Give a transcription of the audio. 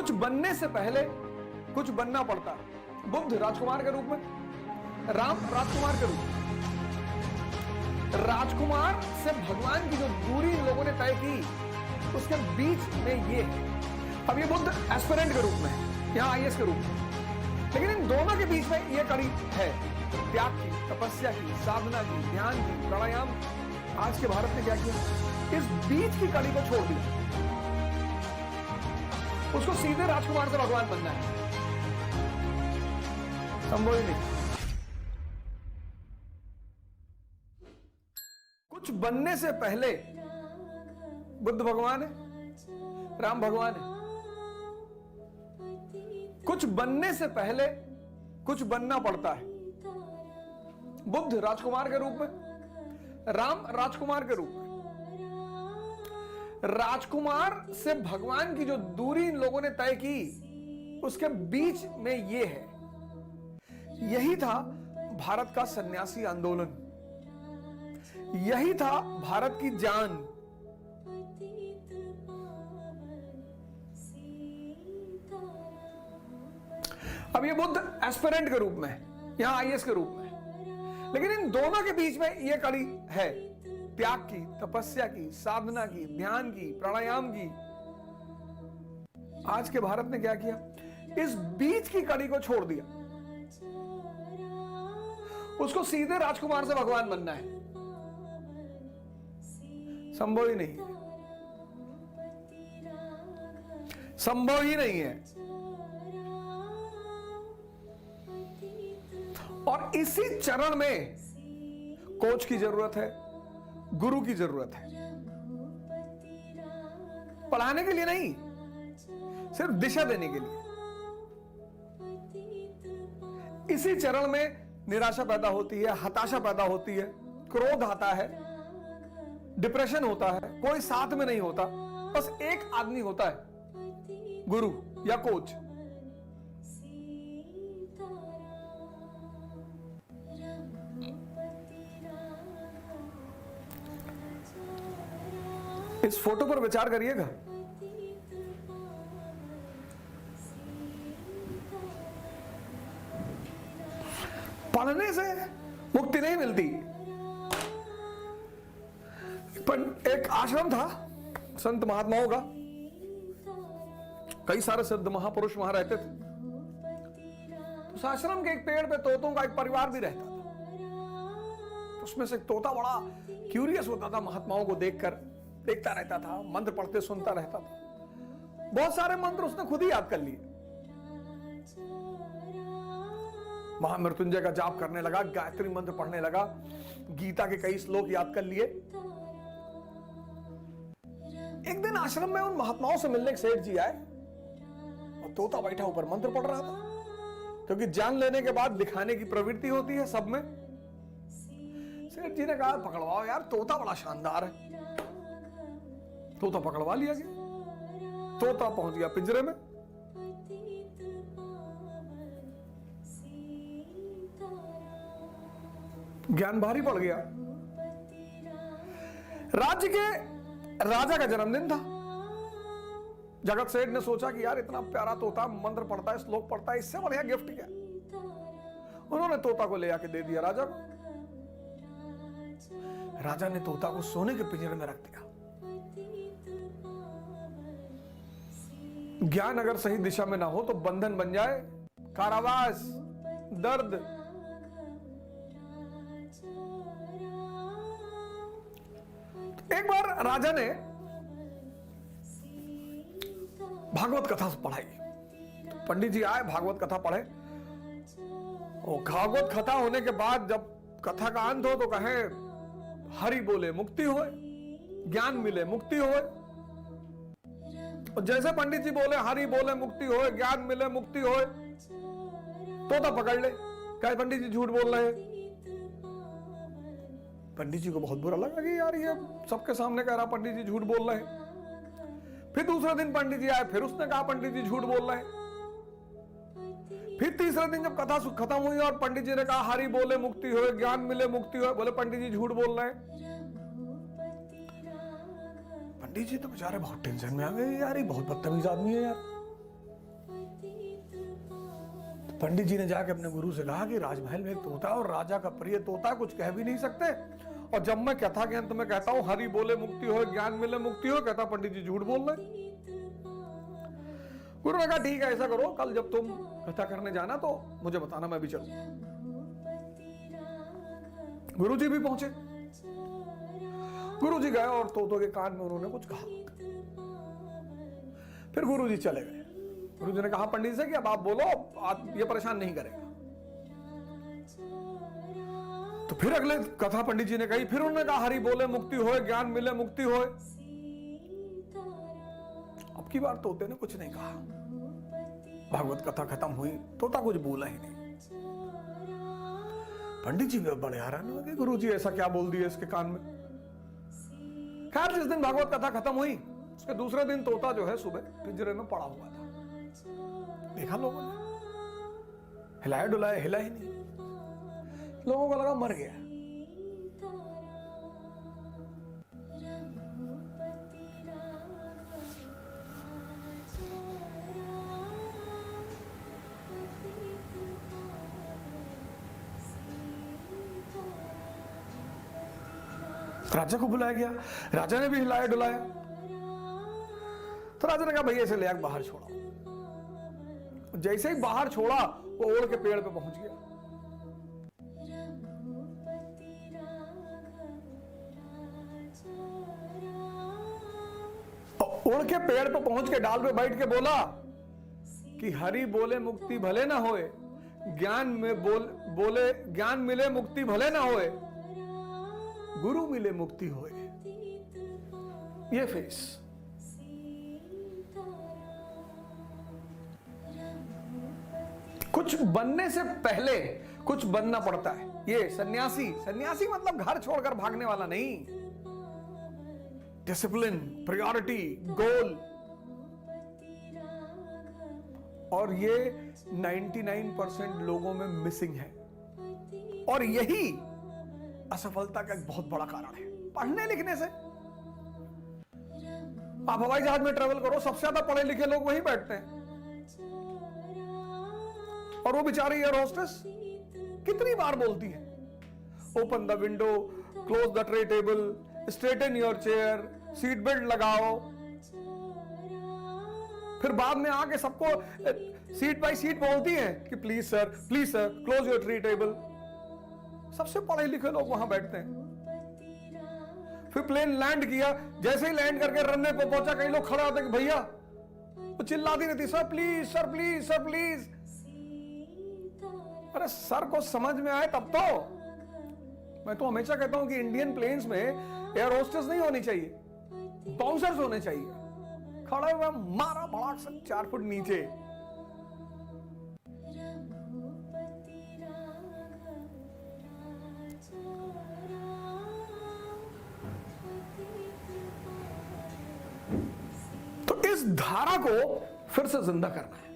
कुछ बनने से पहले कुछ बनना पड़ता है। बुद्ध राजकुमार के रूप में, राम राजकुमार के रूप में। राजकुमार से भगवान की जो दूरी इन लोगों ने तय की, उसके बीच में ये है। अब ये बुद्ध एस्पिरेंट के रूप में है, यहां आईएएस के रूप में, लेकिन इन दोनों के बीच में ये कड़ी है त्याग की, तपस्या की, साधना की, ध्यान की, प्राणायाम। आज के भारत ने क्या किया? इस बीच की कड़ी को छोड़ दिया। उसको सीधे राजकुमार से भगवान बनना है, संभव ही नहीं। कुछ बनने से पहले बुद्ध भगवान है, राम भगवान है। कुछ बनने से पहले कुछ बनना पड़ता है। बुद्ध राजकुमार के रूप में, राम राजकुमार के रूप में। राजकुमार से भगवान की जो दूरी इन लोगों ने तय की, उसके बीच में ये है। यही था भारत का सन्यासी आंदोलन, यही था भारत की जान। अब ये बुद्ध एस्पिरेंट के रूप में है, यहां आईएएस के रूप में, लेकिन इन दोनों के बीच में यह कड़ी है त्याग की, तपस्या की, साधना की, ध्यान की, प्राणायाम की। आज के भारत ने क्या किया? इस बीच की कड़ी को छोड़ दिया। उसको सीधे राजकुमार से भगवान बनना है, संभव ही नहीं है, संभव ही नहीं है। और इसी चरण में कोच की जरूरत है, गुरु की जरूरत है। पढ़ाने के लिए नहीं, सिर्फ दिशा देने के लिए। इसी चरण में निराशा पैदा होती है, हताशा पैदा होती है, क्रोध आता है, डिप्रेशन होता है, कोई साथ में नहीं होता, बस एक आदमी होता है, गुरु या कोच। इस फोटो पर विचार करिएगा। पढ़ने से मुक्ति नहीं मिलती। पर एक आश्रम था संत महात्माओं का, कई सारे सिद्ध महापुरुष वहां रहते थे। तो उस आश्रम के एक पेड़ पे तोतों का एक परिवार भी रहता था। उसमें से एक तोता बड़ा क्यूरियस होता था, महात्माओं को देखता रहता था, मंत्र पढ़ते सुनता रहता था। बहुत सारे मंत्र उसने खुद ही याद कर लिए। महामृत्युंजय का जाप करने लगा, गायत्री मंत्र पढ़ने लगा, गीता के कई श्लोक याद कर लिए। एक दिन आश्रम में उन महात्माओं से मिलने एक सेठ जी आए और तोता बैठा ऊपर मंत्र पढ़ रहा था, क्योंकि जान लेने के बाद दिखाने की प्रवृत्ति होती है सब में। सेठ जी ने कहा, पकड़वाओ यार, तोता बड़ा शानदार है। तोता पकड़वा लिया गया। तोता पहुंच गया पिंजरे में। ज्ञान भारी पड़ गया। राज्य के राजा का जन्मदिन था। जगत सेठ ने सोचा कि यार इतना प्यारा तोता मंत्र पढ़ता है, श्लोक पढ़ता है, इससे बढ़िया गिफ्ट क्या। उन्होंने तोता को ले आके दे दिया राजा को। राजा ने तोता को सोने के पिंजरे में रख दिया। ज्ञान अगर सही दिशा में ना हो तो बंधन बन जाए, कारावास, दर्द। एक बार राजा ने भागवत कथा पढ़ाई। पंडित जी आए, भागवत कथा पढ़े। और भागवत कथा होने के बाद जब कथा का अंत हो तो कहे, हरि बोले मुक्ति होए, ज्ञान मिले मुक्ति होए। और जैसे पंडित जी बोले हरि बोले मुक्ति होए, ज्ञान मिले मुक्ति होए, तोता पकड़ ले, कहे पंडित जी झूठ बोल रहे हैं। पंडित जी को बहुत बुरा लगा कि यार ये सबके सामने कह रहा पंडित जी झूठ बोल रहे हैं। फिर दूसरे दिन पंडित जी आए, फिर उसने कहा पंडित जी झूठ बोल रहे हैं। फिर तीसरे दिन जब कथा खत्म हुई और पंडित जी ने कहा हरि बोले मुक्ति होए, ज्ञान मिले मुक्ति होए, बोले पंडित जी झूठ बोल रहे हैं। पंडित जी तो बेचारे बहुत टेंशन में आ गए, यार ये बहुत बदतमीज आदमी है यार, पंडित जी ने जाके अपने गुरु से कहा कि राजमहल में एक तोता है और राजा का प्रिय तोता, कुछ कह भी नहीं सकते, और जब मैं कथा के अंत में कहता हूं हरि बोले मुक्ति हो, ज्ञान मिले मुक्ति हो, कहता पंडित जी झूठ बोल रहे। गुरु ने कहा ठीक है, ऐसा करो, कल जब तुम कथा करने जाना तो मुझे बताना, मैं भी चलूंगा। गुरु जी भी पहुंचे। गुरु जी गए और तोतों के कान में उन्होंने कुछ कहा। फिर गुरु जी चले गए। गुरु जी ने कहा पंडित से कि अब आप बोलो, आप ये परेशान नहीं करेगा। तो फिर अगले कथा पंडित जी ने कही, फिर उन्होंने कहा हरि बोले मुक्ति होए, ज्ञान मिले मुक्ति होए। अब की बार तोते ने कुछ नहीं कहा। भागवत कथा खत्म हुई, तोता कुछ बोला ही नहीं। पंडित जी बड़े हैरान हुए कि गुरु जी ऐसा क्या बोल दिया इसके कान में। खैर जिस दिन भागवत कथा खत्म हुई, उसके दूसरे दिन तोता जो है सुबह पिंजरे में पड़ा हुआ था। देखा लोगों ने, हिलाया डुलाया, हिला ही नहीं। लोगों को लगा मर गया। राजा को बुलाया गया, राजा ने भी हिलाया डुलाया। तो राजा ने कहा भैया इसे ले आकर बाहर छोड़ा। जैसे ही बाहर छोड़ा, वो ओढ़ के पेड़ पे पहुंच गया। उड़ के पेड़ पे पहुंच के डाल पे बैठ के बोला कि हरि बोले मुक्ति भले ना होए, ज्ञान मिले मुक्ति भले ना होए, गुरु मिले मुक्ति होए। ये फेस। कुछ बनने से पहले कुछ बनना पड़ता है। ये सन्यासी मतलब घर छोड़कर भागने वाला नहीं। डिसिप्लिन, प्रायोरिटी, गोल। और ये 99% लोगों में मिसिंग है, और यही असफलता का एक बहुत बड़ा कारण है। पढ़ने लिखने से आप हवाई जहाज में ट्रेवल करो, सबसे ज्यादा पढ़े लिखे लोग वहीं बैठते हैं, और वो बेचारी एयर होस्टेस कितनी बार बोलती है, open the window, close the tray table, straighten your chair, seat belt लगाओ। फिर बाद में आके सबको सीट बाय सीट बोलती हैं कि please sir close your tray table. सबसे पढ़े लिखे लोग वहां बैठते हैं। फिर प्लेन लैंड किया, जैसे ही लैंड करके रनवे पे पहुंचा, कई लोग खड़े होते कि भैया, वो चिल्लाती रहती sir please sir please sir please. अरे सर को समझ में आए तब तो। मैं तो हमेशा कहता हूं कि इंडियन प्लेन्स में एयर होस्टेस नहीं होनी चाहिए, बाउंसर्स होने चाहिए। खड़े हुए मारा भड़ाक से 4 फुट नीचे। तो इस धारा को फिर से जिंदा करना है।